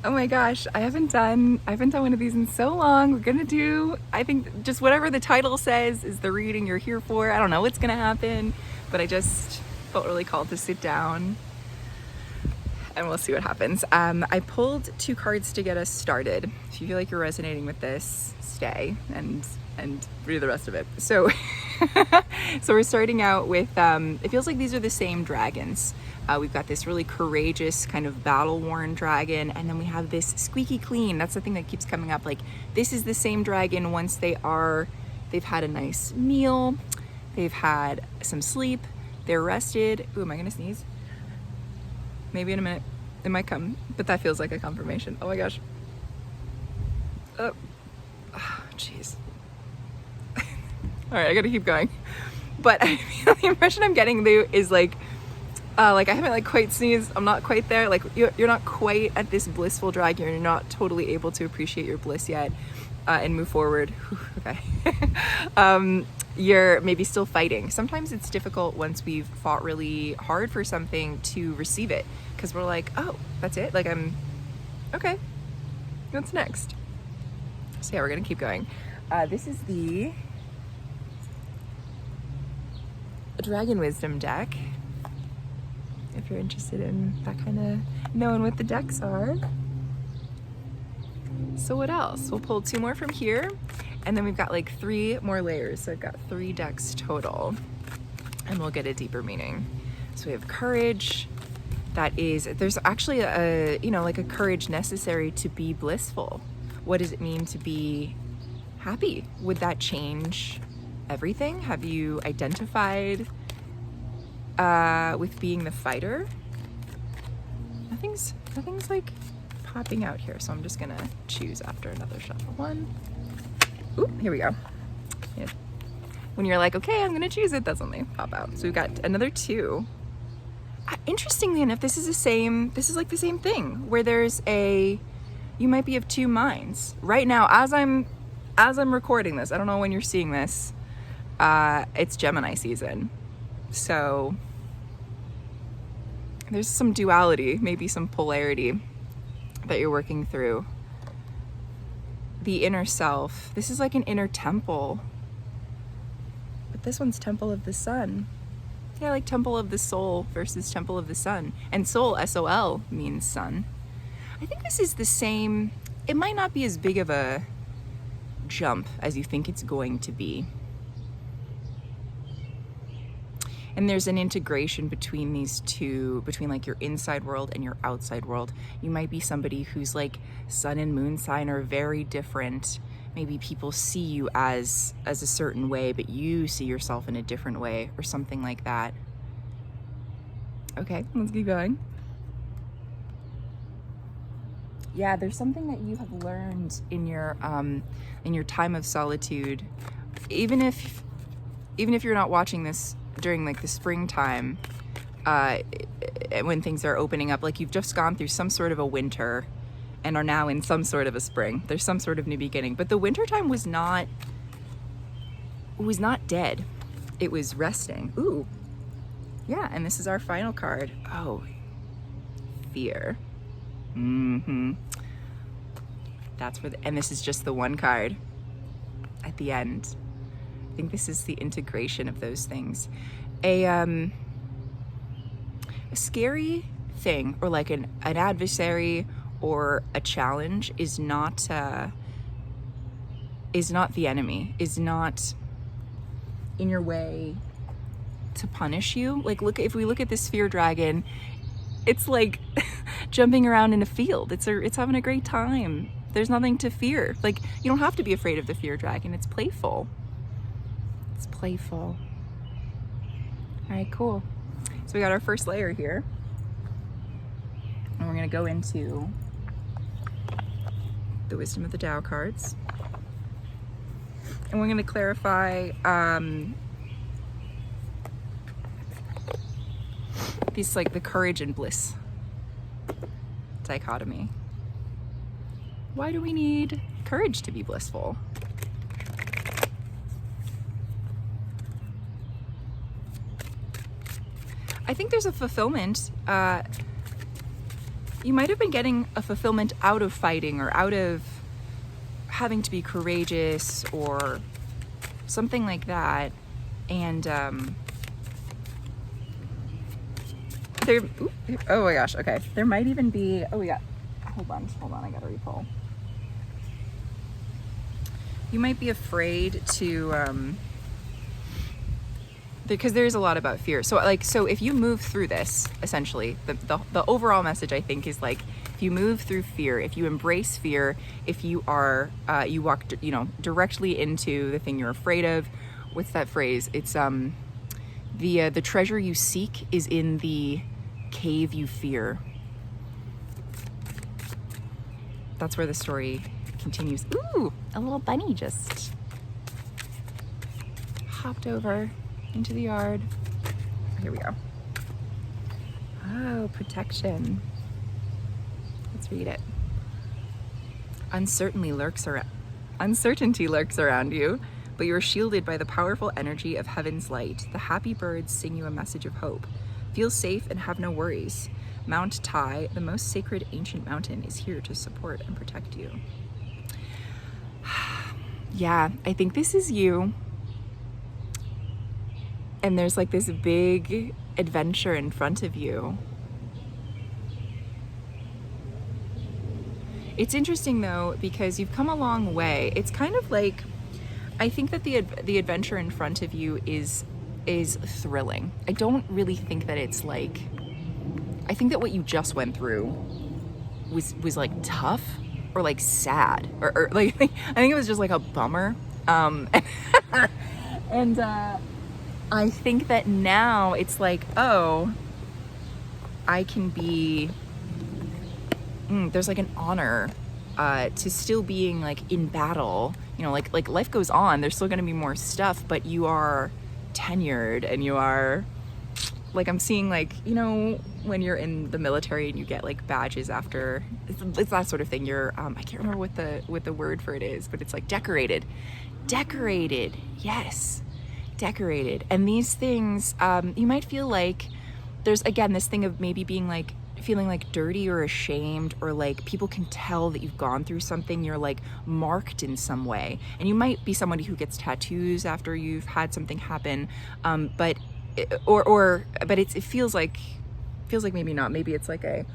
Oh my gosh, I haven't done one of these in so long. We're gonna do, I think, just whatever the title says is the reading you're here for. I don't know what's gonna happen, but I just felt really called to sit down and we'll see what happens. I pulled 2 cards to get us started. If you feel like you're resonating with this, stay and read the rest of it. So, so we're starting out with, it feels like these are the same dragons. We've got this really courageous kind of battle-worn dragon, and then we have this squeaky clean. That's the thing that keeps coming up. Like, this is the same dragon once they've had a nice meal, they've had some sleep, they're rested. Ooh, am I gonna sneeze? Maybe in a minute. It might come, but that feels like a confirmation. Oh my gosh. Oh, jeez. All right, I gotta keep going. But I feel the impression I'm getting is like I haven't quite sneezed. I'm not quite there. Like you're not quite at this blissful drag. You're not totally able to appreciate your bliss yet and move forward. Okay. You're maybe still fighting. Sometimes it's difficult once we've fought really hard for something to receive it, because we're like, oh, that's it. Like okay. What's next? So yeah, we're gonna keep going. This is the Dragon Wisdom deck. If you're interested in that kind of knowing what the decks are. So what else? We'll pull 2 more from here, and then we've got like 3 more layers. So I've got 3 decks total, and we'll get a deeper meaning. So we have courage. There's actually a courage necessary to be blissful. What does it mean to be happy? Would that change everything? Have you identified with being the fighter? Nothing's like popping out here, so I'm just gonna choose after another shuffle. 1. Ooh, here we go. Yeah. When you're like, okay, I'm gonna choose it, that's when they pop out. So we've got another 2. Interestingly enough, this is like the same thing, where you might be of 2 minds. Right now, as I'm recording this, I don't know when you're seeing this, it's Gemini season. So there's some duality, maybe some polarity that you're working through. The inner self, this is like an inner temple, but this one's Temple of the Sun. Yeah, like Temple of the Soul versus Temple of the Sun. And soul, S-O-L, means sun. I think this is the same. It might not be as big of a jump as you think it's going to be. And there's an integration between these two, between like your inside world and your outside world. You might be somebody who's like sun and moon sign are very different. Maybe people see you as a certain way, but you see yourself in a different way, or something like that. Okay, let's keep going. Yeah, there's something that you have learned in your time of solitude. Even if you're not watching this during like the springtime, when things are opening up, like you've just gone through some sort of a winter and are now in some sort of a spring. There's some sort of new beginning. But the wintertime was not dead. It was resting. Ooh. Yeah, and this is our final card. Oh, fear. Mm-hmm. And this is just the one card at the end. I think this is the integration of those things. A scary thing, or like an adversary or a challenge is not the enemy, is not in your way to punish you. Like if we look at this fear dragon, it's like jumping around in a field. It's having a great time. There's nothing to fear. Like, you don't have to be afraid of the fear dragon. It's playful. It's playful. All right, cool. So we got our first layer here. And we're gonna go into the Wisdom of the Tao cards. And we're gonna clarify these, like the courage and bliss dichotomy. Why do we need courage to be blissful? I think there's a fulfillment you might have been getting a fulfillment out of fighting or out of having to be courageous or something like that. And there, oh my gosh, okay. There might even be, hold on, I gotta repull. You might be afraid to, because there's a lot about fear. So if you move through this, essentially, the overall message, I think, is like, if you move through fear, if you embrace fear, if you are, you walk, directly into the thing you're afraid of. What's that phrase? It's, the treasure you seek is in the cave you fear. That's where the story continues. Ooh, a little bunny just hopped over into the yard. Here we go. Oh, protection. Let's read it. Uncertainty lurks around you, but you are shielded by the powerful energy of heaven's light. The happy birds sing you a message of hope. Feel safe and have no worries. Mount Tai, the most sacred ancient mountain, is here to support and protect you. Yeah, I think this is you. And there's like this big adventure in front of you. It's interesting though, because you've come a long way. It's kind of like, I think that the adventure in front of you is thrilling. I don't really think that it's like, I think that what you just went through was like tough or like sad or like, I think it was just like a bummer. And I think that now it's like, oh, I can be, there's like an honor to still being like in battle. Like life goes on, there's still gonna be more stuff, but you are tenured and you are, like, I'm seeing like, when you're in the military and you get like badges after, it's that sort of thing. You're, I can't remember what the word for it is, but it's like decorated, yes. Decorated. And these things, you might feel like there's, again, this thing of maybe being like, feeling like dirty or ashamed, or like people can tell that you've gone through something, you're like marked in some way. And you might be somebody who gets tattoos after you've had something happen, but it feels like maybe not. Maybe it's like a,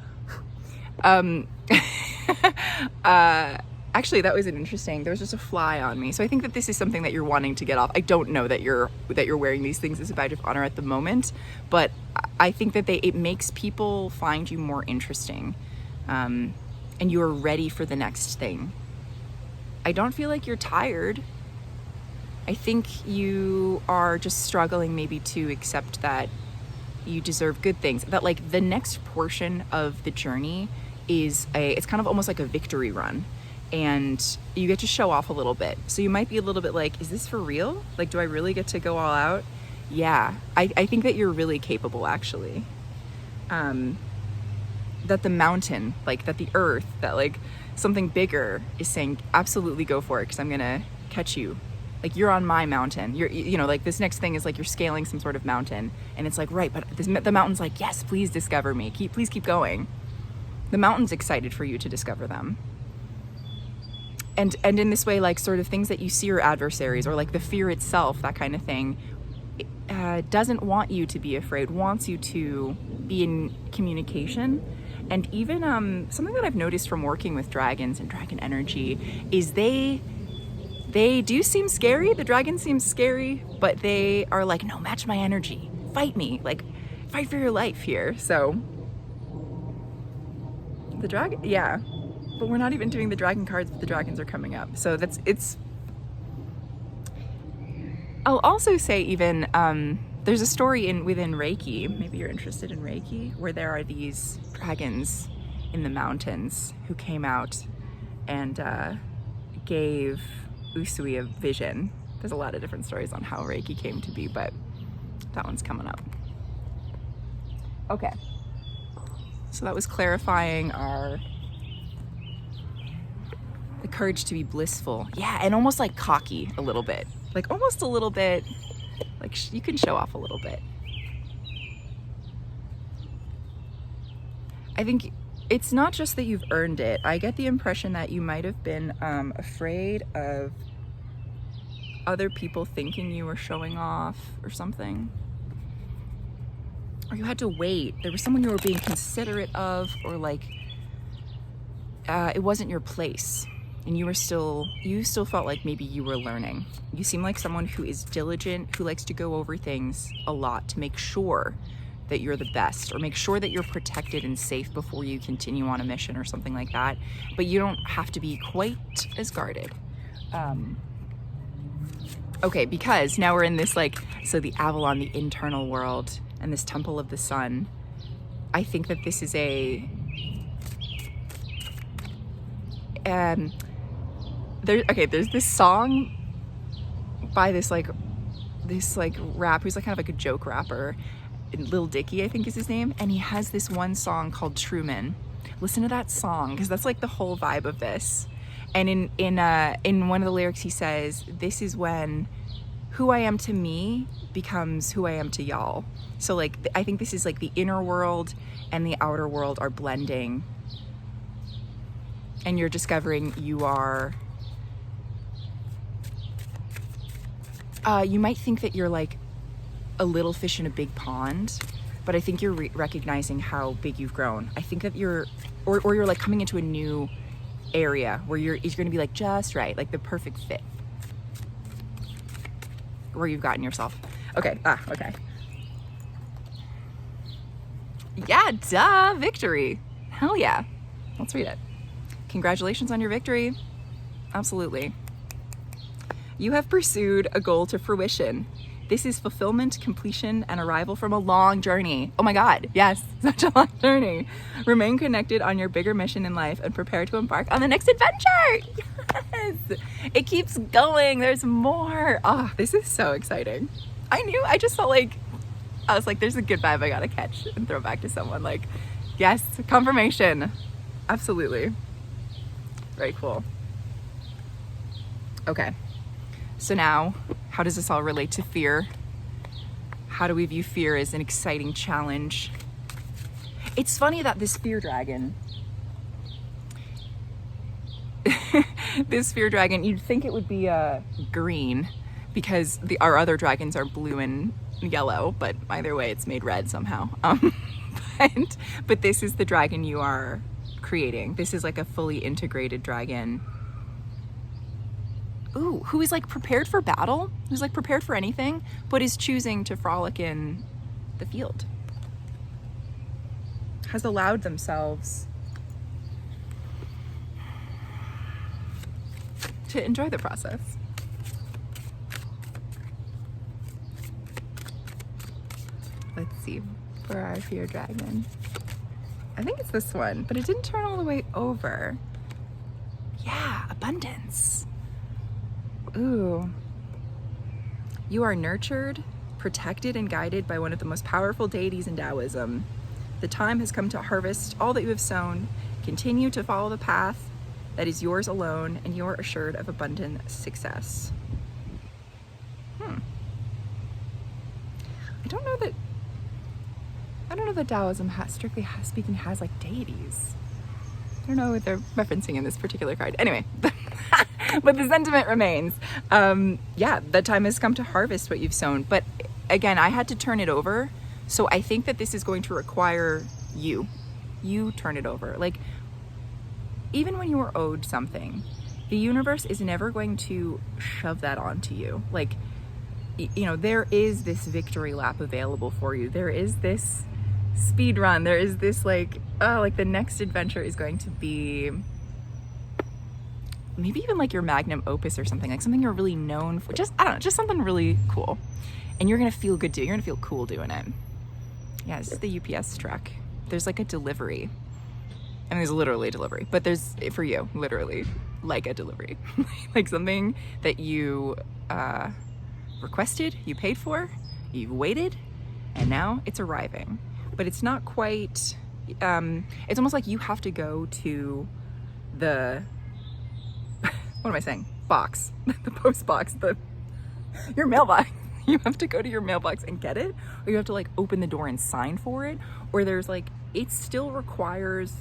actually, that was there was just a fly on me. So I think that this is something that you're wanting to get off. I don't know that you're wearing these things as a badge of honor at the moment, but I think that it makes people find you more interesting, and you are ready for the next thing. I don't feel like you're tired. I think you are just struggling maybe to accept that you deserve good things. That like the next portion of the journey it's kind of almost like a victory run. And you get to show off a little bit. So you might be a little bit like, is this for real? Like, do I really get to go all out? Yeah, I think that you're really capable, actually. That the mountain, like that the earth, that like something bigger is saying, absolutely go for it, because I'm gonna catch you. Like, you're on my mountain. Like this next thing is like you're scaling some sort of mountain. And it's like, right, but the mountain's like, yes, please discover me. Please keep going. The mountain's excited for you to discover them. And in this way, like sort of things that you see are adversaries, or like the fear itself, that kind of thing, doesn't want you to be afraid, wants you to be in communication. And even something that I've noticed from working with dragons and dragon energy is they do seem scary. The dragon seems scary, but they are like, no, match my energy, fight me, like fight for your life here. So the dragon, yeah. But we're not even doing the dragon cards, but the dragons are coming up. So I'll also say even, there's a story within Reiki, maybe you're interested in Reiki, where there are these dragons in the mountains who came out and gave Usui a vision. There's a lot of different stories on how Reiki came to be, but that one's coming up. Okay. So that was clarifying the courage to be blissful. Yeah, and almost like cocky a little bit. Like almost a little bit, like you can show off a little bit. I think it's not just that you've earned it. I get the impression that you might have been afraid of other people thinking you were showing off or something. Or you had to wait. There was someone you were being considerate of, or like it wasn't your place. And you still felt like maybe you were learning. You seem like someone who is diligent, who likes to go over things a lot to make sure that you're the best, or make sure that you're protected and safe before you continue on a mission or something like that. But you don't have to be quite as guarded. Okay, because now we're in this so the Avalon, the internal world, and this Temple of the Sun. I think that this is there's this song by this rap who's kind of like a joke rapper, Lil Dicky I think is his name, and he has this one song called Truman. Listen to that song, because that's like the whole vibe of this. And in one of the lyrics he says, this is when who I am to me becomes who I am to y'all. So I think this is like the inner world and the outer world are blending, and you're discovering you are you might think that you're like a little fish in a big pond, but I think you're recognizing how big you've grown. I think that you're like coming into a new area where you're going to be like just right, like the perfect fit where you've gotten yourself. Okay. Yeah, duh, victory. Hell yeah. Let's read it. Congratulations on your victory. Absolutely. You have pursued a goal to fruition. This is fulfillment, completion, and arrival from a long journey. Oh my God, yes, such a long journey. Remain connected on your bigger mission in life and prepare to embark on the next adventure. Yes, it keeps going. There's more. Oh, this is so exciting. I just felt like, I was like, there's a good vibe I gotta catch and throw back to someone. Like, yes, confirmation. Absolutely. Very cool. Okay. So now, how does this all relate to fear? How do we view fear as an exciting challenge? It's funny that this fear dragon, you'd think it would be green because our other dragons are blue and yellow, but either way it's made red somehow. But this is the dragon you are creating. This is like a fully integrated dragon. Ooh, who is like prepared for battle, who's like prepared for anything, but is choosing to frolic in the field. Has allowed themselves to enjoy the process. Let's see, for our fear dragon. I think it's this one, but it didn't turn all the way over. Yeah, abundance. Ooh. You are nurtured, protected, and guided by one of the most powerful deities in Taoism. The time has come to harvest all that you have sown. Continue to follow the path that is yours alone, and you are assured of abundant success. I don't know that Taoism strictly speaking has like deities. I don't know what they're referencing in this particular card. Anyway, but the sentiment remains. Yeah, the time has come to harvest what you've sown. But again, I had to turn it over. So I think that this is going to require you turn it over. Like, even when you were owed something, the universe is never going to shove that onto you. Like, you know, there is this victory lap available for you. There is this speed run. There is this like the next adventure is going to be maybe even like your magnum opus or something, like something you're really known for. Just, I don't know, just something really cool. And you're gonna feel good doing it. You're gonna feel cool doing it. Yeah, this is the UPS truck. There's like a delivery. I mean, there's literally a delivery, but there's, for you, literally like a delivery. Like something that you requested, you paid for, you've waited, and now it's arriving. But it's not quite, it's almost like you have to go to the, what am I saying? Box, the post box, your mailbox. You have to go to your mailbox and get it, or you have to like open the door and sign for it, or there's like, it still requires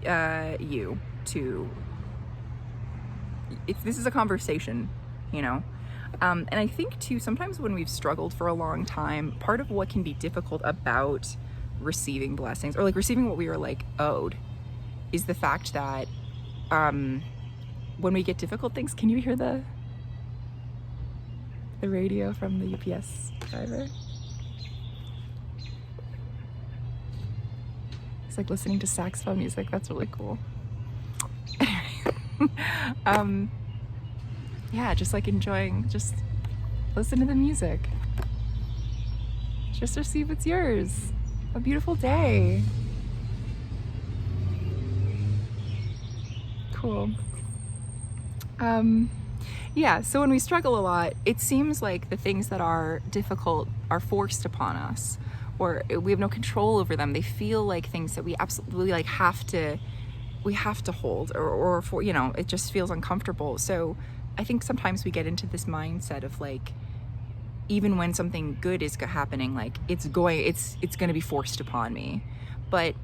you to, this is a conversation, you know? And I think too, sometimes when we've struggled for a long time, part of what can be difficult about receiving blessings, or like receiving what we are like owed, is the fact that when we get difficult things, can you hear the radio from the UPS driver? It's like listening to saxophone music. That's really cool. Anyway, yeah, just like enjoying, just listen to the music. Just receive what's yours. A beautiful day. Cool. Yeah, so when we struggle a lot, it seems like the things that are difficult are forced upon us, or we have no control over them. They feel like things that we absolutely like have to hold, or for, you know, it just feels uncomfortable. So I think sometimes we get into this mindset of like, even when something good is happening, like it's going to be forced upon me. But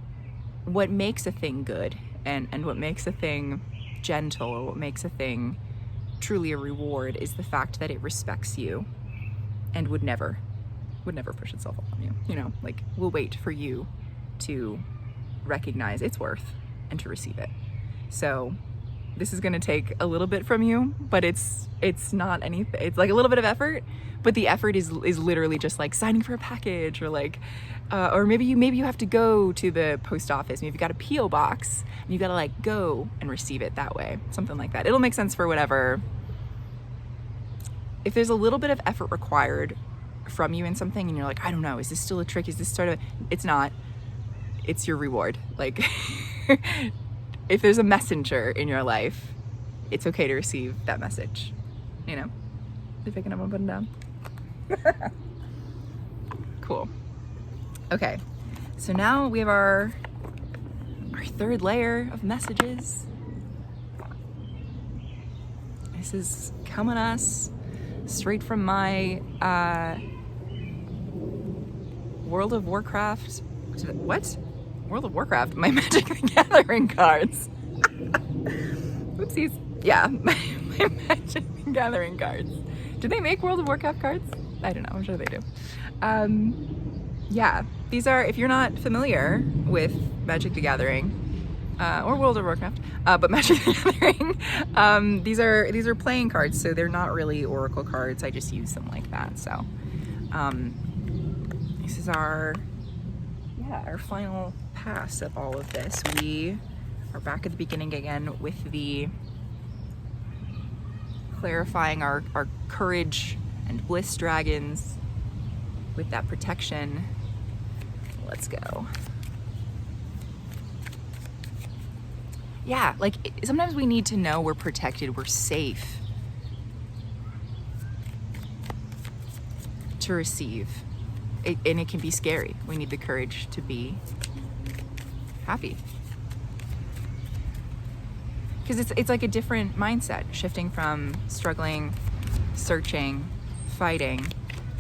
what makes a thing good, and what makes a thing gentle, or what makes a thing truly a reward, is the fact that it respects you and would never push itself upon you. You know, like, will wait for you to recognize its worth and to receive it. So this is going to take a little bit from you, but it's not anything. It's like a little bit of effort, but the effort is literally just like signing for a package, or like, or maybe you have to go to the post office. Maybe you've got a PO box and you got to like go and receive it that way, something like that. It'll make sense for whatever. If there's a little bit of effort required from you in something, and you're like, I don't know, is this still a trick? Is this sort of? It's not. It's your reward. Like, if there's a messenger in your life, it's okay to receive that message. You know, they're picking up and putting down. Cool. Okay, so now we have our third layer of messages. This is coming us straight from my World of Warcraft. What? World of Warcraft? My Magic the Gathering cards. Oopsies. Yeah, my Magic the Gathering cards. Do they make World of Warcraft cards? I don't know. I'm sure they do. Yeah, these are, if you're not familiar with Magic the Gathering, or World of Warcraft, but Magic the Gathering, these are playing cards, so they're not really oracle cards. I just use them like that. So this is our final pass of all of this. We are back at the beginning again with the clarifying our courage and bliss dragons with that protection. Let's go. Yeah, like sometimes we need to know we're protected, we're safe to receive. And it can be scary. We need the courage to be happy. Because it's like a different mindset, shifting from struggling, searching, fighting,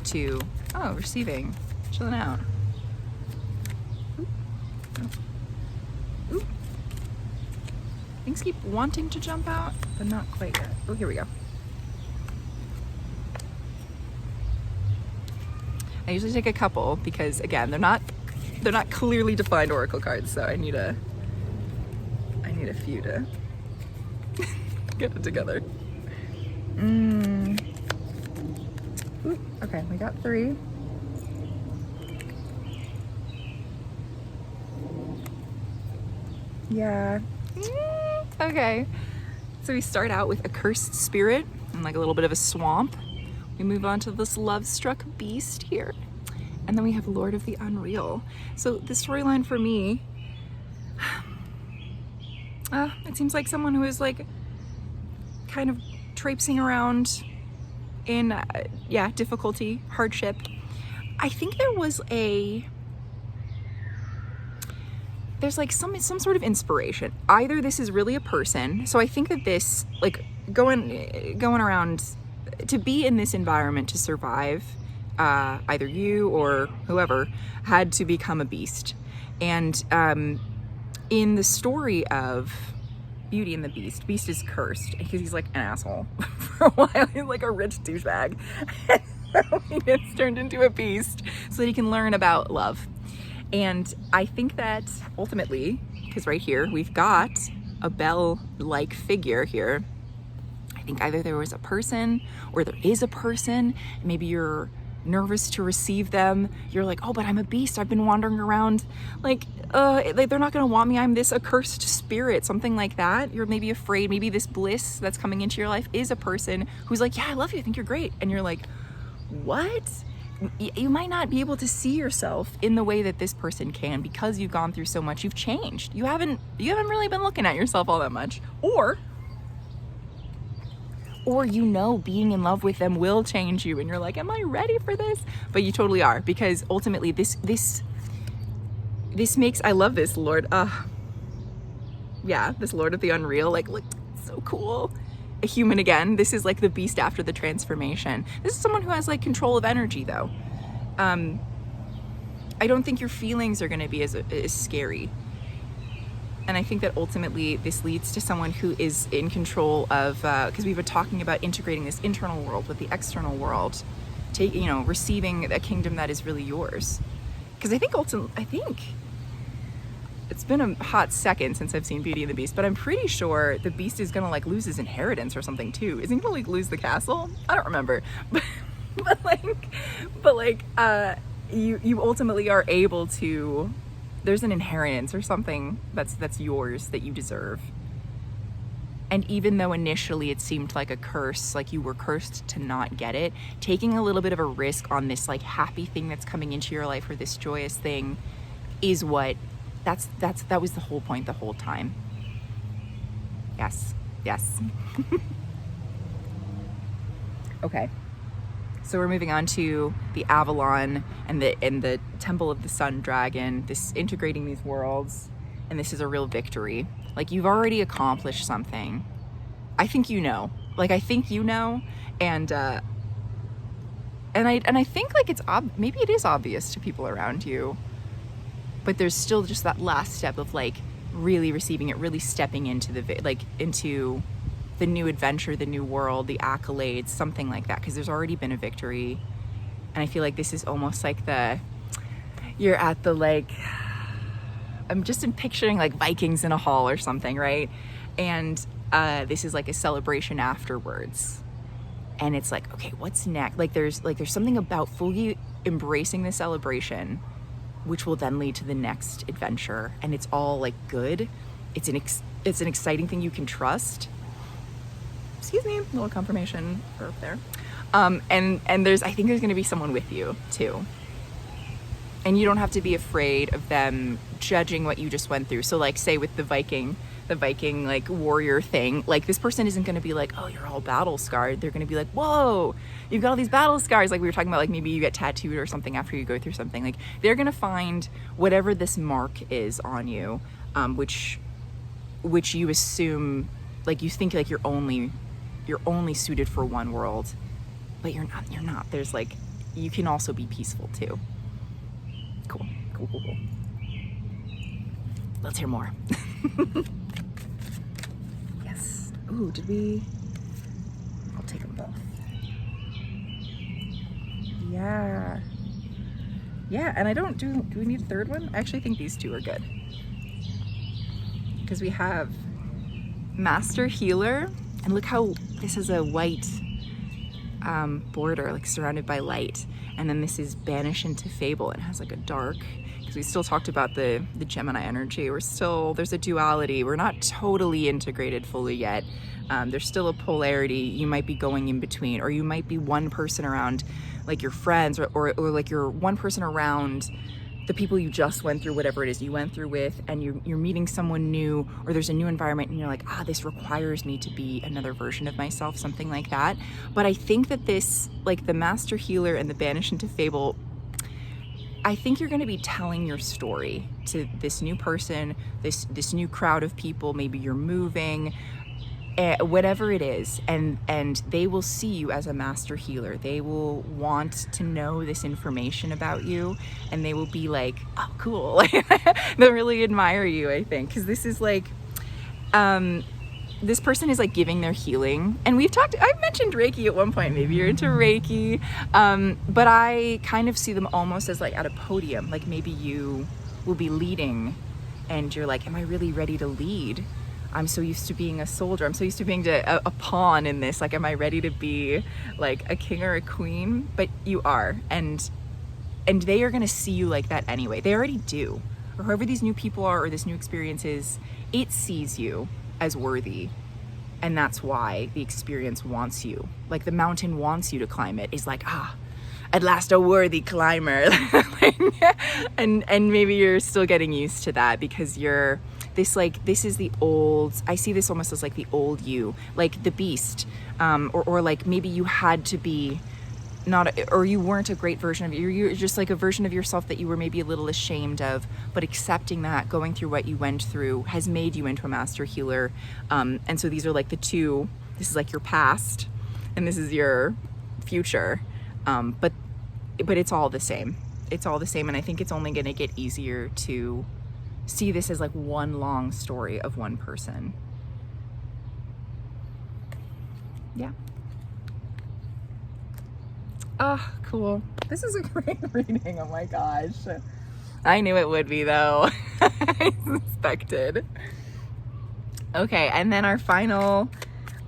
to, oh, receiving, chilling out. Ooh. Things keep wanting to jump out, but not quite yet. Oh, here we go. I usually take a couple because, again, they're not clearly defined oracle cards, so I need a few to get it together. Ooh, okay, we got 3. Yeah. Okay. So we start out with a cursed spirit and like a little bit of a swamp. We move on to this love-struck beast here. And then we have Lord of the Unreal. So the storyline for me, it seems like someone who is like kind of traipsing around in, difficulty, hardship. I think there's like some sort of inspiration. Either this is really a person. So I think that this, like going around, to be in this environment to survive, either you or whoever had to become a beast. And in the story of Beauty and the Beast, Beast is cursed because he's like an asshole for a while. He's like a rich douchebag. And so he gets turned into a beast so that he can learn about love. And I think that ultimately, because right here we've got a Belle-like figure here. I think either there was a person or there is a person. Maybe you're nervous to receive them. You're like, oh, but I'm a beast. I've been wandering around. Like, they're not going to want me. I'm this accursed spirit, something like that. You're maybe afraid. Maybe this bliss that's coming into your life is a person who's like, yeah, I love you. I think you're great. And you're like, what? You might not be able to see yourself in the way that this person can because you've gone through so much. You've changed. You haven't really been looking at yourself all that much. Or being in love with them will change you and you're like, am I ready for this? But you totally are, because ultimately this makes, I love this Lord, this Lord of the Unreal, like, look, so cool. A human again. This is like the beast after the transformation. This is someone who has like control of energy though. I don't think your feelings are going to be as scary. And I think that ultimately this leads to someone who is in control of, because we've been talking about integrating this internal world with the external world, receiving a kingdom that is really yours. Because I think it's been a hot second since I've seen Beauty and the Beast, but I'm pretty sure the Beast is gonna like lose his inheritance or something too. Isn't he gonna like lose the castle? I don't remember, you ultimately are able to. There's an inheritance or something that's yours that you deserve. And even though initially it seemed like a curse, like you were cursed to not get it, taking a little bit of a risk on this like happy thing that's coming into your life or this joyous thing is what. That was the whole point the whole time. Yes. Okay. So we're moving on to the Avalon and the Temple of the Sun Dragon, this integrating these worlds, and this is a real victory. Like, you've already accomplished something. I think you know. Like, I think you know, and I think like maybe it is obvious to people around you. But there's still just that last step of like really receiving it, really stepping into into the new adventure, the new world, the accolades, something like that. Because there's already been a victory, and I feel like this is almost like you're at the like, I'm just picturing like Vikings in a hall or something, right? And this is like a celebration afterwards, and it's like, okay, what's next? Like there's something about fully embracing the celebration, which will then lead to the next adventure, and it's all like good. It's an exciting thing you can trust. Excuse me, a little confirmation burp there. And I think there's going to be someone with you too, and you don't have to be afraid of them judging what you just went through. So like, say with the Viking like warrior thing, like this person isn't going to be like, oh, you're all battle scarred. They're going to be like, whoa, you've got all these battle scars. Like we were talking about, like maybe you get tattooed or something after you go through something. Like they're going to find whatever this mark is on you, which you assume, like you think like you're only suited for one world, but you're not. There's like, you can also be peaceful too. Cool. Let's hear more. Yes. Ooh, I'll take them both. Yeah, and I don't, do we need a third one? I actually think these two are good. Because we have Master Healer, and look how this is a white border, like surrounded by light. And then this is Banish into Fable, and it has like a dark, because we still talked about the Gemini energy. There's a duality. We're not totally integrated fully yet. There's still a polarity. You might be going in between, or you might be one person around like your friends, or like you're one person around the people you just went through whatever it is you went through with, and you're meeting someone new, or there's a new environment and you're like, this requires me to be another version of myself, something like that. But I think that this, like the Master Healer and the Banish into Fable, I think you're going to be telling your story to this new person, this new crowd of people. Maybe you're moving, whatever it is, and they will see you as a master healer. They will want to know this information about you, and they will be like, oh, cool. They'll really admire you, I think, because this is like, this person is like giving their healing. And I've mentioned Reiki at one point, maybe you're into Reiki, but I kind of see them almost as like at a podium, like maybe you will be leading and you're like, am I really ready to lead? I'm so used to being a soldier. I'm so used to being a pawn in this. Like, am I ready to be like a king or a queen? But you are, and they are gonna see you like that anyway. They already do. Or whoever these new people are, or this new experience is, it sees you as worthy. And that's why the experience wants you. Like the mountain wants you to climb it. It's like, at last a worthy climber. and maybe you're still getting used to that because this is the old, I see this almost as like the old you, like the beast, or like maybe you had to be or you weren't a great version of you. You're just like a version of yourself that you were maybe a little ashamed of, but accepting that, going through what you went through has made you into a master healer. And so these are like the two, this is like your past and this is your future. But it's all the same. It's all the same. And I think it's only going to get easier to see this as like one long story of one person. Yeah. Oh, cool. This is a great reading. Oh my gosh. I knew it would be though. I suspected. Okay, and then our final,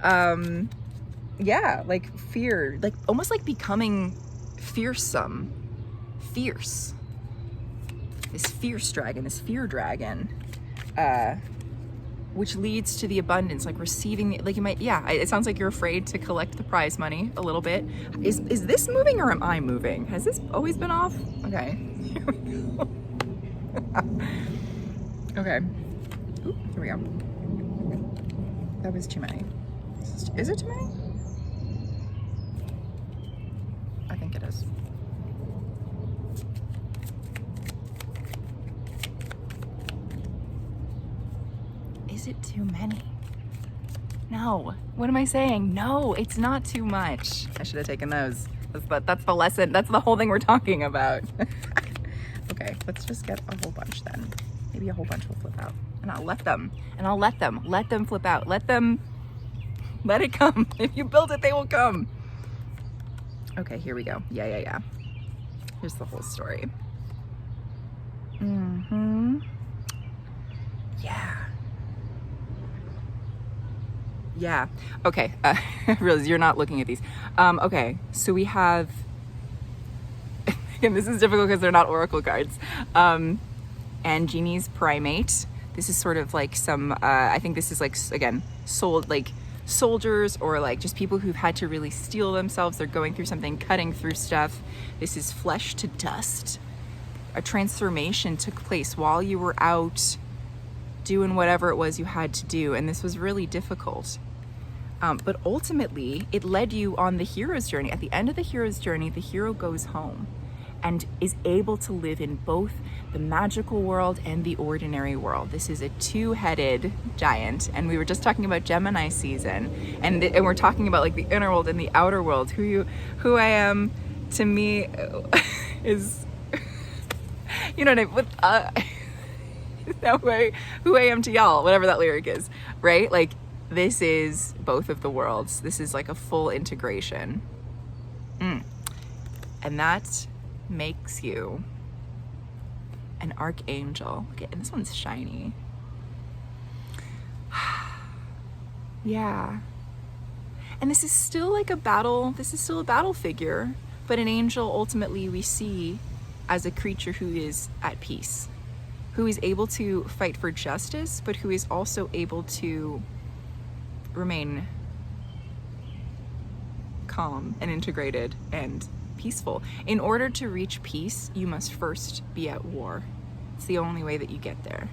like fear, like almost like becoming fearsome. Fierce. This fierce dragon, this fear dragon, which leads to the abundance, like receiving, like you might, it sounds like you're afraid to collect the prize money a little bit. Is this moving or am I moving? Has this always been off? Okay. Here we go. Okay. Ooh, here we go. That was too many. Is it too many? I think it is. Is it too many? No. What am I saying? No, it's not too much. I should have taken those. That's the lesson. That's the whole thing we're talking about. Okay, let's just get a whole bunch then. Maybe a whole bunch will flip out. And I'll let them flip out. Let it come. If you build it, they will come. Okay, here we go. Yeah. Here's the whole story. Yeah. Okay. I realize you're not looking at these. Okay. So we have, again, this is difficult because they're not oracle cards. And Genie's primate. This is sort of like some, I think this is like, again, soldiers or like just people who've had to really steel themselves. They're going through something, cutting through stuff. This is flesh to dust. A transformation took place while you were out doing whatever it was you had to do. And this was really difficult. But ultimately, it led you on the hero's journey. At the end of the hero's journey, the hero goes home and is able to live in both the magical world and the ordinary world. This is a two-headed giant. And we were just talking about Gemini season. And we're talking about like the inner world and the outer world. Who I am, to me, is, you know what I mean? That way, who I am to y'all, whatever that lyric is, right? Like, this is both of the worlds. This is like a full integration. And that makes you an archangel. Okay, and this one's shiny. Yeah. And this is still like a battle figure, but an angel ultimately we see as a creature who is at peace, who is able to fight for justice, but who is also able to remain calm and integrated and peaceful. In order to reach peace, you must first be at war. It's the only way that you get there.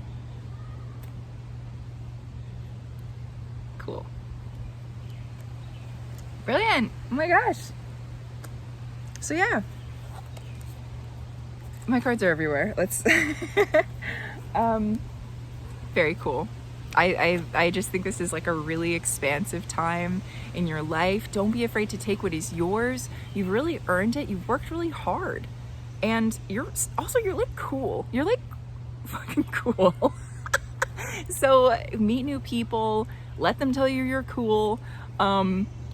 Cool. Brilliant. Oh my gosh. So yeah. My cards are everywhere. Let's very cool. I just think this is like a really expansive time in your life. Don't be afraid to take what is yours. You've really earned it. You've worked really hard. And you're like cool. You're like fucking cool. So meet new people, let them tell you you're cool,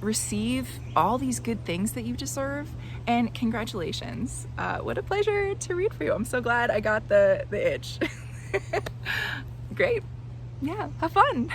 receive all these good things that you deserve, and congratulations. What a pleasure to read for you. I'm so glad I got the itch. Great. Yeah, have fun.